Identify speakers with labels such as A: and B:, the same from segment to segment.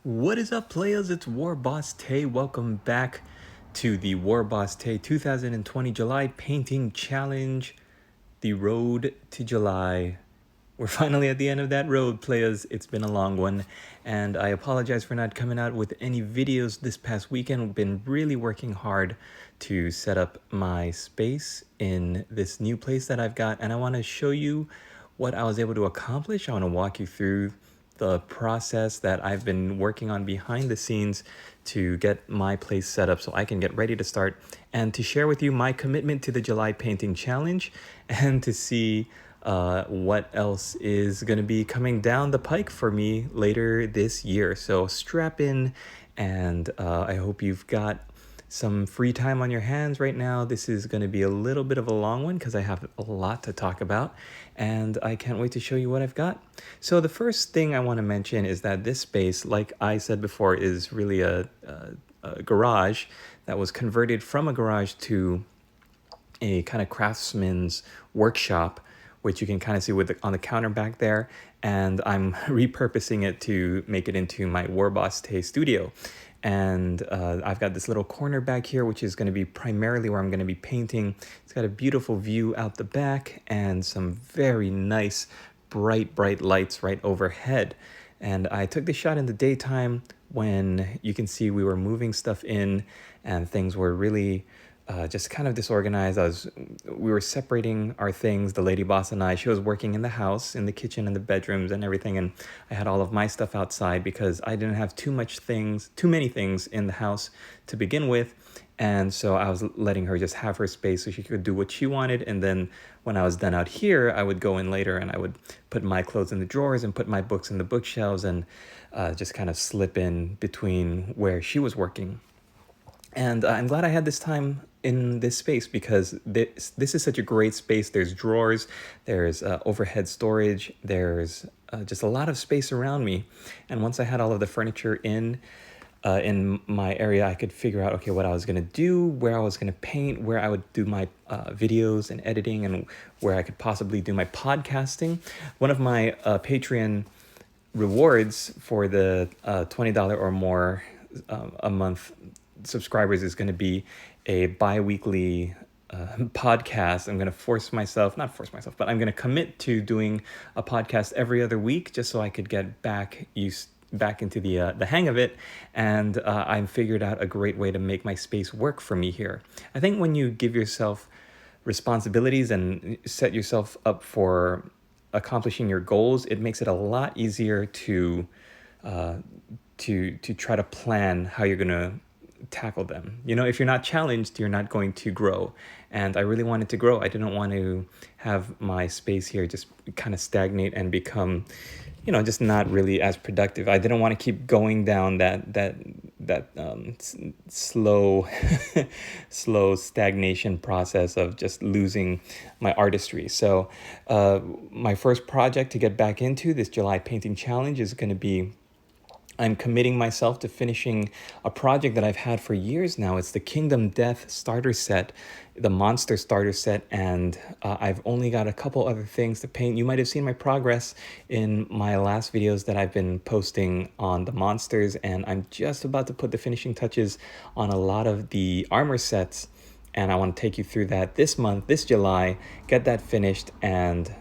A: What is up, players? It's War Boss Tay. Welcome back to the War Boss Tay 2020 July Painting Challenge, the road to July. We're finally at the end of that road, players. It's been a long one, and I apologize for not coming out with any videos this past weekend. I've been really working hard to set up my space in this new place that I've got, and I want to show you what I was able to accomplish. I want to walk you through the process that I've been working on behind the scenes to get my place set up so I can get ready to start, and to share with you my commitment to the July Painting Challenge, and to see what else is going to be coming down the pike for me later this year. So strap in, and I hope you've got some free time on your hands right now. This is going to be a little bit of a long one because I have a lot to talk about, and I can't wait to show you what I've got. So the first thing I want to mention is that this space, like I said before, is really a garage that was converted from a garage to a kind of craftsman's workshop, which you can kind of see on the counter back there. And I'm repurposing it to make it into my War Boss Tay studio. And I've got this little corner back here, which is going to be primarily where I'm going to be painting. It's got a beautiful view out the back and some very nice bright lights right overhead. And I took the shot in the daytime when you can see we were moving stuff in and things were really just kind of disorganized. We were separating our things, the lady boss and I. She was working in the house, in the kitchen and the bedrooms and everything, and I had all of my stuff outside because I didn't have too many things in the house to begin with. And so I was letting her just have her space so she could do what she wanted. And then when I was done out here, I would go in later and I would put my clothes in the drawers and put my books in the bookshelves, and just kind of slip in between where she was working. And I'm glad I had this time in this space because this is such a great space. There's drawers, there's overhead storage, there's just a lot of space around me. And once I had all of the furniture in my area, I could figure out, okay, what I was going to do, where I was going to paint, where I would do my videos and editing, and where I could possibly do my podcasting. One of my Patreon rewards for the $20 or more a month subscribers is going to be a bi-weekly podcast. I'm going to not force myself, but I'm going to commit to doing a podcast every other week just so I could get back into the hang of it. And I've figured out a great way to make my space work for me here. I think when you give yourself responsibilities and set yourself up for accomplishing your goals, it makes it a lot easier to try to plan how you're going to tackle them. You know, if you're not challenged, you're not going to grow. And I really wanted to grow. I didn't want to have my space here just kind of stagnate and become, just not really as productive. I didn't want to keep going down that slow slow stagnation process of just losing my artistry. So my first project to get back into this July Painting Challenge is going to be, I'm committing myself to finishing a project that I've had for years now. It's the Kingdom Death starter set, the monster starter set, and I've only got a couple other things to paint. You might have seen my progress in my last videos that I've been posting on the monsters, and I'm just about to put the finishing touches on a lot of the armor sets, and I want to take you through that this month, this July, get that finished, and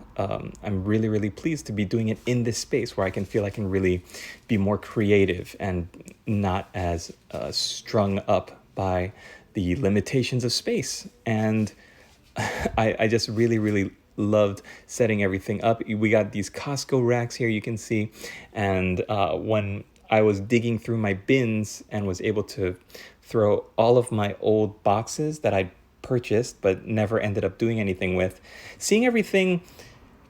A: I'm really pleased to be doing it in this space where I can feel I can really be more creative and not as strung up by the limitations of space. And I just really loved setting everything up. We got these Costco racks here, you can see, and when I was digging through my bins and was able to throw all of my old boxes that I purchased but never ended up doing anything with, seeing everything,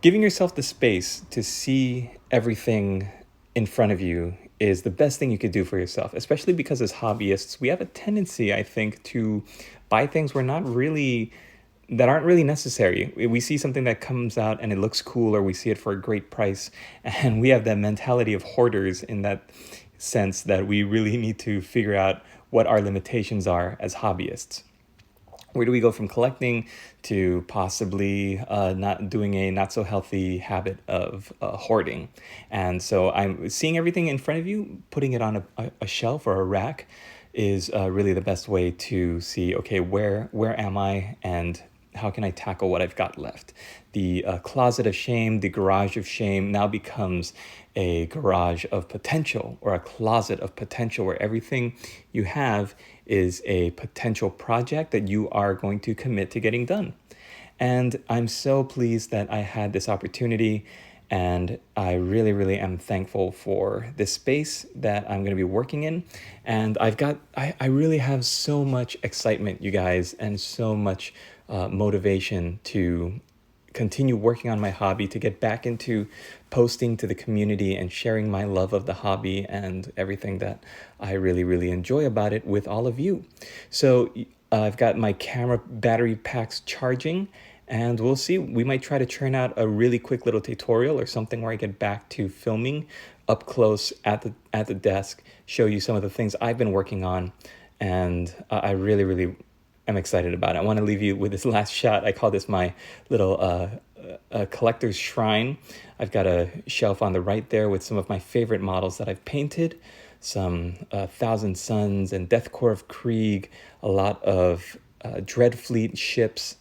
A: giving yourself the space to see everything in front of you is the best thing you could do for yourself, especially because as hobbyists, we have a tendency, I think, to buy things that aren't really necessary. We see something that comes out and it looks cool, or we see it for a great price, and we have that mentality of hoarders in that sense that we really need to figure out what our limitations are as hobbyists. where do we go from collecting to possibly not doing a not so healthy habit of hoarding? And so I'm seeing everything in front of you, putting it on a shelf or a rack is really the best way to see, okay, where am I and how can I tackle what I've got left? The closet of shame, the garage of shame now becomes a garage of potential or a closet of potential where everything you have is a potential project that you are going to commit to getting done. And I'm so pleased that I had this opportunity. And I really, really am thankful for this space that I'm going to be working in. And I really have so much excitement, you guys, and so much motivation to continue working on my hobby, to get back into posting to the community and sharing my love of the hobby and everything that I really, really enjoy about it with all of you. So I've got my camera battery packs charging, and we'll see. We might try to churn out a really quick little tutorial or something where I get back to filming up close at the desk, show you some of the things I've been working on, and I really, really am excited about it. I want to leave you with this last shot. I call this my little collector's shrine. I've got a shelf on the right there with some of my favorite models that I've painted, some Thousand Suns and Deathcore of Krieg, a lot of Dreadfleet ships.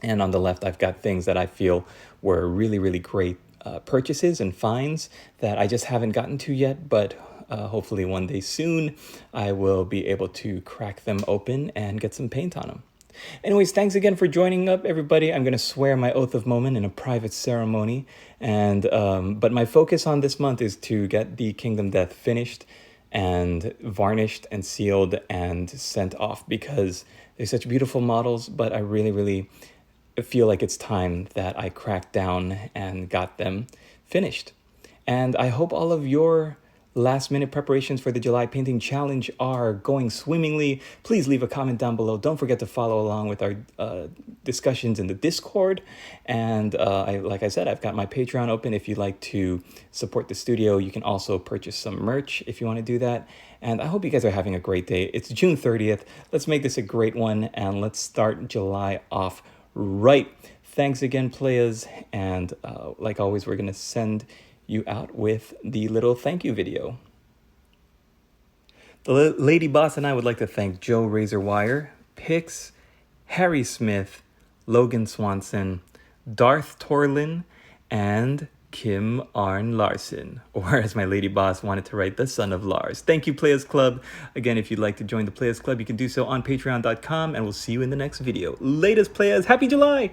A: And on the left, I've got things that I feel were really, really great purchases and finds that I just haven't gotten to yet, but hopefully one day soon, I will be able to crack them open and get some paint on them. Anyways, thanks again for joining up, everybody. I'm going to swear my oath of moment in a private ceremony. And but my focus on this month is to get the Kingdom Death finished and varnished and sealed and sent off because they're such beautiful models, but I really, really feel like it's time that I cracked down and got them finished. And I hope all of your last minute preparations for the July Painting Challenge are going swimmingly. Please leave a comment down below. Don't forget to follow along with our discussions in the Discord. And like I said, I've got my Patreon open. If you'd like to support the studio, you can also purchase some merch if you want to do that. And I hope you guys are having a great day. It's June 30th. Let's make this a great one and let's start July off right. Thanks again, players. And like always, we're going to send you out with the little thank you video. The Lady Boss and I would like to thank Joe Razorwire, Pix, Harry Smith, Logan Swanson, Darth Torlin, and Kim Arn Larson, or as my lady boss wanted to write, the son of Lars. Thank you, Players Club. Again, if you'd like to join the Players Club, you can do so on patreon.com, and we'll see you in the next video. Latest, players. Happy July!